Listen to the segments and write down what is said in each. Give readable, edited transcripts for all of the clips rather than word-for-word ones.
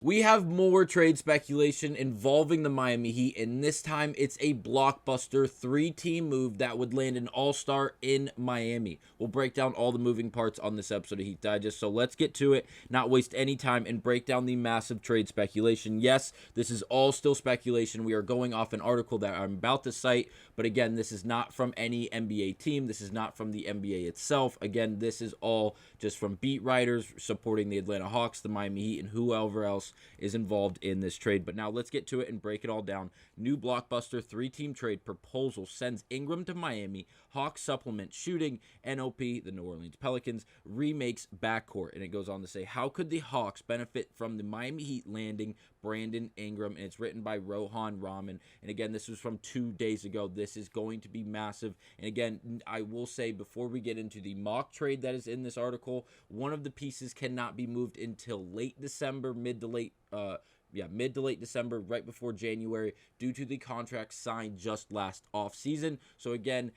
We have more trade speculation involving the Miami Heat, and this time it's a blockbuster three-team move that would land an all-star in Miami. We'll break down all the moving parts on this episode of Heat Digest, so let's get to it, not waste any time, and break down the massive trade speculation. Yes, this is all still speculation. We are going off an article that I'm about to cite, but again, this is not from any NBA team. This is not from the NBA itself. Again, this is all just from beat writers supporting the Atlanta Hawks, the Miami Heat, and whoever else is involved in this trade. But now let's get to it and break it all down. New blockbuster three-team trade proposal sends Ingram to Miami. Hawks supplement shooting. NOP, the New Orleans Pelicans, remakes backcourt. And it goes on to say, how could the Hawks benefit from the Miami Heat landing Brandon Ingram? And it's written by Rohan Rahman. And again, this was from 2 days ago. This is going to be massive. And again, I will say before we get into the mock trade that is in this article, one of the pieces cannot be moved until late December, mid to late December, right before January, due to the contract signed just last offseason. So again,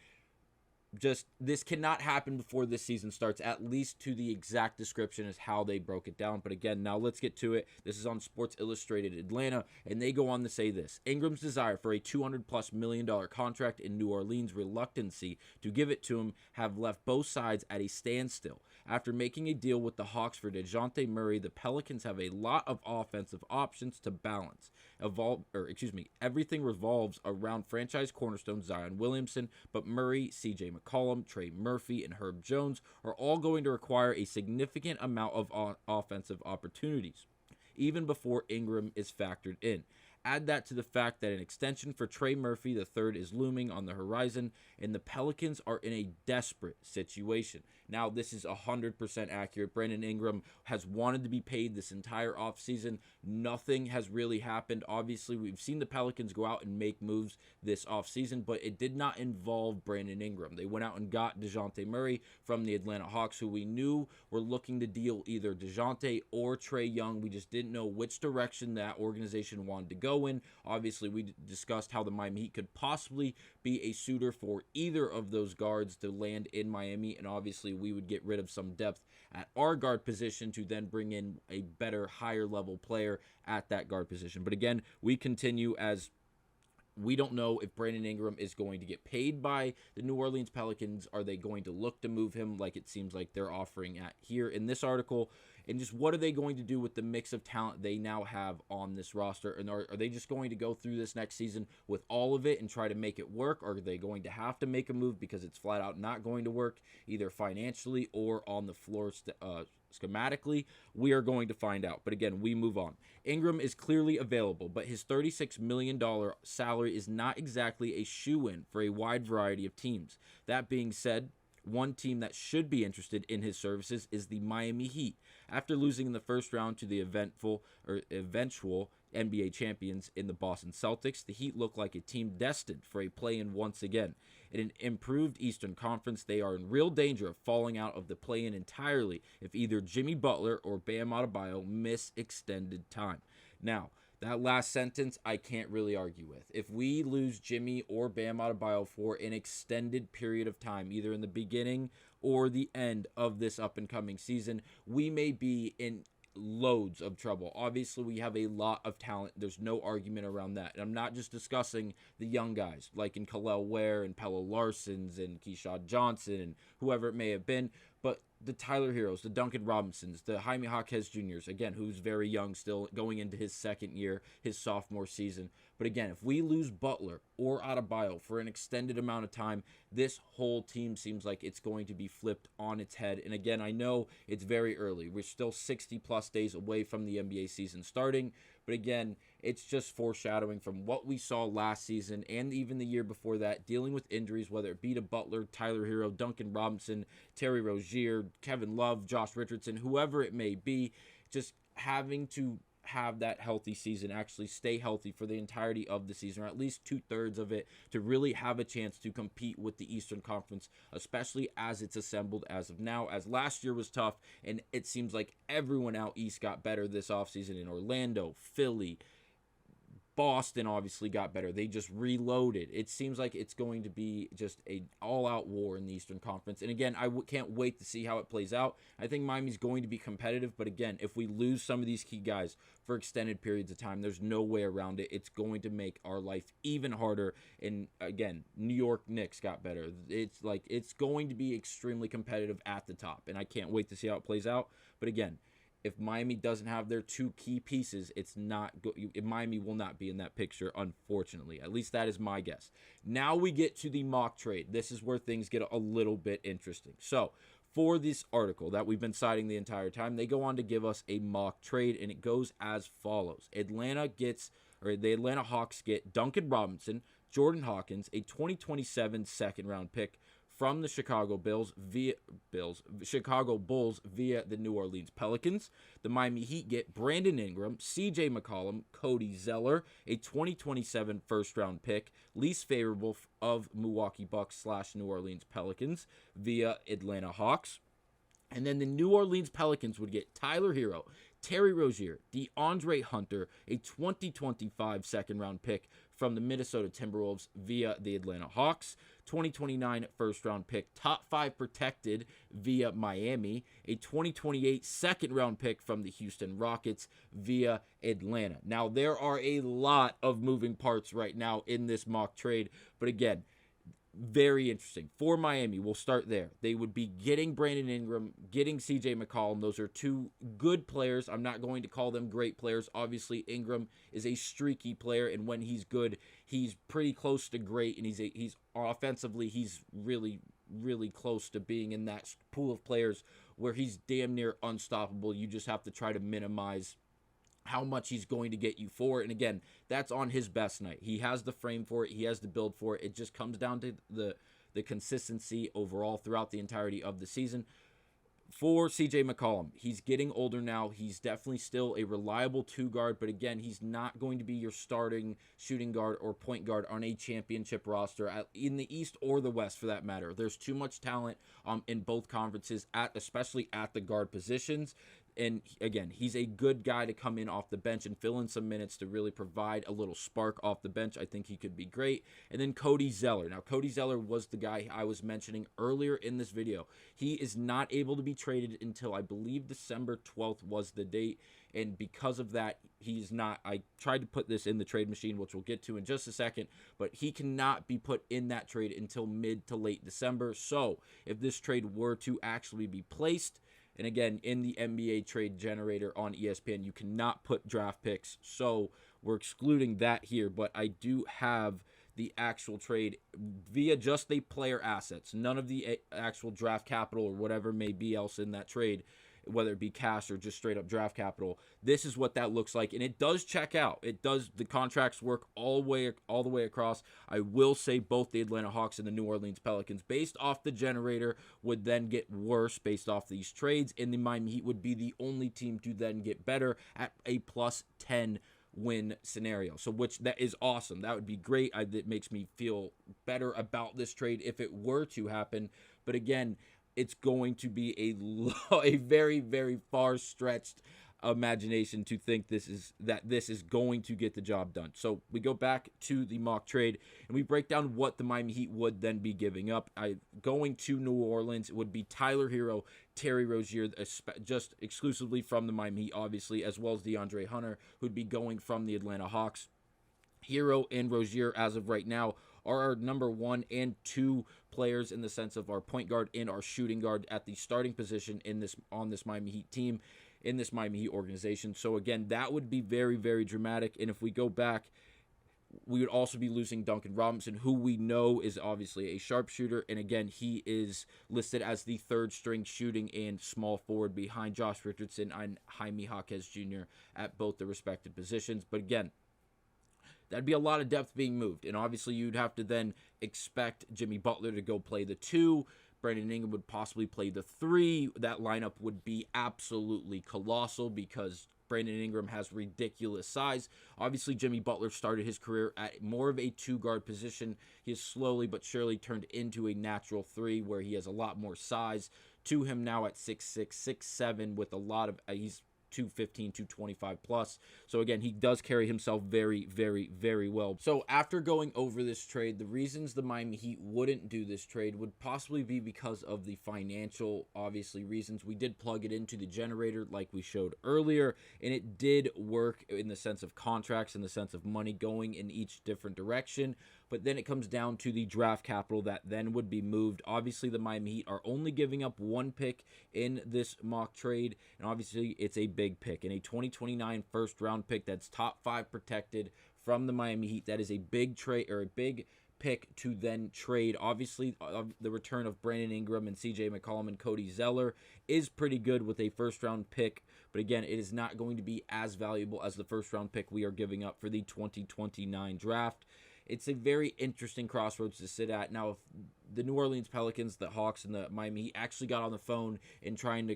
just this cannot happen before this season starts, at least to the exact description as how they broke it down. But again, now let's get to it. This is on Sports Illustrated Atlanta, and they go on to say this: Ingram's desire for a $200+ million contract in New Orleans' reluctancy to give it to him have left both sides at a standstill. After making a deal with the Hawks for DeJounte Murray, the Pelicans have a lot of offensive options to balance. Everything revolves around franchise cornerstone Zion Williamson, but Murray, CJ McCollum, Trey Murphy, and Herb Jones are all going to require a significant amount of offensive opportunities, even before Ingram is factored in. Add that to the fact that an extension for Trey Murphy III is looming on the horizon, and the Pelicans are in a desperate situation. Now, this is 100% accurate. Brandon Ingram has wanted to be paid this entire offseason. Nothing has really happened. Obviously, we've seen the Pelicans go out and make moves this offseason, but it did not involve Brandon Ingram. They went out and got DeJounte Murray from the Atlanta Hawks, who we knew were looking to deal either DeJounte or Trae Young. We just didn't know which direction that organization wanted to go in. Obviously, we discussed how the Miami Heat could possibly be a suitor for either of those guards to land in Miami, and obviously we would get rid of some depth at our guard position to then bring in a better, higher level player at that guard position. But again, we continue as we don't know if Brandon Ingram is going to get paid by the New Orleans Pelicans. Are they going to look to move him like it seems like they're offering at here in this article? And just what are they going to do with the mix of talent they now have on this roster? And are they just going to go through this next season with all of it and try to make it work? Or are they going to have to make a move because it's flat out not going to work, either financially or on the floor schematically? We are going to find out. But again, we move on. Ingram is clearly available, but his $36 million salary is not exactly a shoe-in for a wide variety of teams. That being said, one team that should be interested in his services is the Miami Heat. After losing in the first round to the eventual NBA champions in the Boston Celtics, the Heat look like a team destined for a play-in once again. In an improved Eastern Conference, they are in real danger of falling out of the play-in entirely if either Jimmy Butler or Bam Adebayo miss extended time. Now, that last sentence, I can't really argue with. If we lose Jimmy or Bam Adebayo for an extended period of time, either in the beginning or the end of this up-and-coming season, we may be in loads of trouble. Obviously, we have a lot of talent. There's no argument around that. And I'm not just discussing the young guys, like in Khalil Ware and Pelo Larsons and Keyshawn Johnson and whoever it may have been, but the Tyler Heroes, the Duncan Robinsons, the Jaime Jaquez Juniors, again, who's very young still, going into his second year, his sophomore season. But again, if we lose Butler or Adebayo for an extended amount of time, this whole team seems like it's going to be flipped on its head. And again, I know it's very early. We're still 60-plus days away from the NBA season starting. But again, it's just foreshadowing from what we saw last season and even the year before that, dealing with injuries, whether it be to Butler, Tyler Hero, Duncan Robinson, Terry Rozier, Kevin Love, Josh Richardson, whoever it may be, just having to have that healthy season, actually stay healthy for the entirety of the season, or at least 2/3 of it, to really have a chance to compete with the Eastern Conference, especially as it's assembled as of now, as last year was tough, and it seems like everyone out East got better this offseason in Orlando, Philly, Boston obviously got better. They just reloaded. It seems like it's going to be just a all-out war in the Eastern Conference. And again, can't wait to see how it plays out. I think Miami's going to be competitive, but again, if we lose some of these key guys for extended periods of time, there's no way around it. It's going to make our life even harder. And again, New York Knicks got better. It's going to be extremely competitive at the top, and I can't wait to see how it plays out. But again, if Miami doesn't have their two key pieces, Miami will not be in that picture, unfortunately. At least that is my guess. Now we get to the mock trade. This is where things get a little bit interesting. So, for this article that we've been citing the entire time, they go on to give us a mock trade, and it goes as follows. The Atlanta Hawks get Duncan Robinson, Jordan Hawkins, a 2027 second-round pick from the Chicago Bulls via the New Orleans Pelicans. The Miami Heat get Brandon Ingram, CJ McCollum, Cody Zeller, a 2027 first-round pick, least favorable of Milwaukee Bucks / New Orleans Pelicans via Atlanta Hawks. And then the New Orleans Pelicans would get Tyler Hero, Terry Rozier, DeAndre Hunter, a 2025 second-round pick from the Minnesota Timberwolves via the Atlanta Hawks, 2029 first-round pick, top 5 protected via Miami, a 2028 second-round pick from the Houston Rockets via Atlanta. Now, there are a lot of moving parts right now in this mock trade, but again, very interesting. For Miami, we'll start there. They would be getting Brandon Ingram, getting CJ McCollum. Those are two good players. I'm not going to call them great players. Obviously, Ingram is a streaky player, and when he's good, he's pretty close to great, and he's offensively, he's really, really close to being in that pool of players where he's damn near unstoppable. You just have to try to minimize how much he's going to get you for it. And again, that's on his best night. He has the frame for it. He has the build for it. It just comes down to the consistency overall throughout the entirety of the season. For CJ McCollum, he's getting older now. He's definitely still a reliable two guard, but again, he's not going to be your starting shooting guard or point guard on a championship roster in the East or the West for that matter. There's too much talent in both conferences, especially at the guard positions. And again, he's a good guy to come in off the bench and fill in some minutes to really provide a little spark off the bench. I think he could be great. And then Cody Zeller. Now, Cody Zeller was the guy I was mentioning earlier in this video. He is not able to be traded until, I believe, December 12th was the date. And because of that, he's not. I tried to put this in the trade machine, which we'll get to in just a second, but he cannot be put in that trade until mid to late December. So if this trade were to actually be placed, and again, in the NBA trade generator on ESPN, you cannot put draft picks, so we're excluding that here. But I do have the actual trade via just the player assets, none of the actual draft capital or whatever may be else in that trade, whether it be cash or just straight up draft capital. This is what that looks like, and it does check out. It does. The contracts work all the way across. I will say both the Atlanta Hawks and the New Orleans Pelicans, based off the generator, would then get worse based off these trades, and the Miami Heat would be the only team to then get better at a plus 10 win scenario. So which that is awesome. That would be great. It makes me feel better about this trade if it were to happen. But again, it's going to be a very, very far stretched imagination to think this is going to get the job done. So we go back to the mock trade and we break down what the Miami Heat would then be giving up. Going to New Orleans, it would be Tyler Hero, Terry Rozier, just exclusively from the Miami Heat, obviously, as well as DeAndre Hunter, who'd be going from the Atlanta Hawks. Hero and Rozier, as of right now, are our number 1 and 2 players in the sense of our point guard and our shooting guard at the starting position on this Miami Heat team, in this Miami Heat organization. So again, that would be very, very dramatic. And if we go back, we would also be losing Duncan Robinson, who we know is obviously a sharpshooter. And again, he is listed as the third string shooting and small forward behind Josh Richardson and Jaime Jaquez Jr. at both the respective positions. But again, that'd be a lot of depth being moved. And obviously you'd have to then expect Jimmy Butler to go play the 2. Brandon Ingram would possibly play the 3. That lineup would be absolutely colossal because Brandon Ingram has ridiculous size. Obviously, Jimmy Butler started his career at more of a 2-guard position. He has slowly but surely turned into a natural 3 where he has a lot more size to him now at 6'6", 6'7", with a lot of... he's 215, 225 plus. So again, he does carry himself very, very, very well. So after going over this trade, the reasons the Miami Heat wouldn't do this trade would possibly be because of the financial, obviously, reasons. We did plug it into the generator like we showed earlier, and it did work in the sense of contracts, in the sense of money going in each different direction. But then it comes down to the draft capital that then would be moved. Obviously, the Miami Heat are only giving up one pick in this mock trade, and obviously it's a big pick. In a 2029 first-round pick that's top 5 protected from the Miami Heat, that is a big trade, or a big pick to then trade. Obviously, the return of Brandon Ingram and CJ McCollum and Cody Zeller is pretty good with a first-round pick, but again, it is not going to be as valuable as the first-round pick we are giving up for the 2029 draft. It's a very interesting crossroads to sit at. Now, if the New Orleans Pelicans, the Hawks, and the Miami Heat actually got on the phone and tried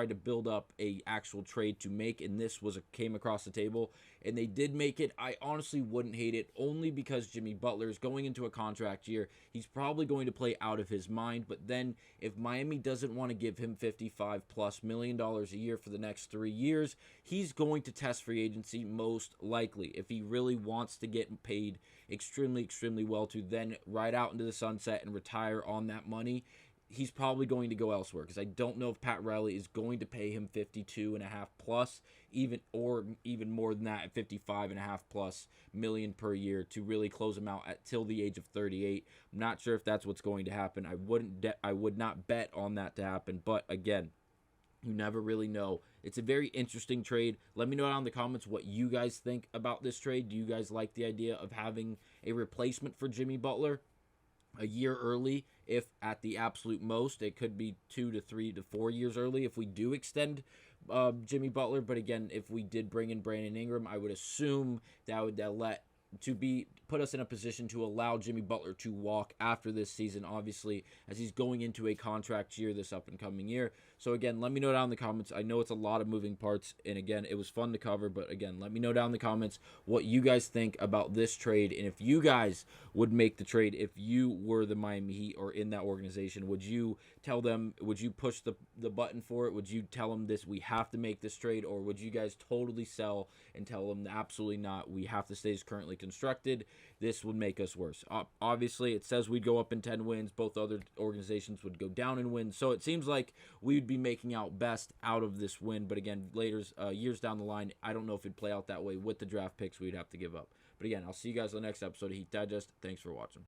to build up a actual trade to make, and this came across the table, and they did make it, I honestly wouldn't hate it, only because Jimmy Butler is going into a contract year. He's probably going to play out of his mind, but then if Miami doesn't want to give him $55+ million a year for the next 3 years, he's going to test free agency most likely if he really wants to get paid extremely, extremely well to then ride out into the sunset and retire on that money. He's probably going to go elsewhere, because I don't know if Pat Riley is going to pay him 52.5 plus, even more than that, at 55.5 plus million per year to really close him out till the age of 38. I'm not sure if that's what's going to happen. I would not bet on that to happen, but again, you never really know. It's a very interesting trade. Let me know down in the comments what you guys think about this trade. Do you guys like the idea of having a replacement for Jimmy Butler a year early? If at the absolute most, it could be 2 to 3 to 4 years early if we do extend Jimmy Butler. But again, if we did bring in Brandon Ingram, I would assume that would put us in a position to allow Jimmy Butler to walk after this season, obviously, as he's going into a contract year this up and coming year. So again, let me know down in the comments. I know it's a lot of moving parts, and again, it was fun to cover, but again, let me know down in the comments what you guys think about this trade, and if you guys would make the trade if you were the Miami Heat or in that organization. Would you tell them, would you push the button for it? Would you tell them we have to make this trade, or would you guys totally sell and tell them absolutely not, we have to stay as currently constructed? This would make us worse. Obviously, it says we'd go up in 10 wins. Both other organizations would go down in wins. So it seems like we'd be making out best out of this win. But again, years down the line, I don't know if it'd play out that way with the draft picks we'd have to give up. But again, I'll see you guys on the next episode of Heat Digest. Thanks for watching.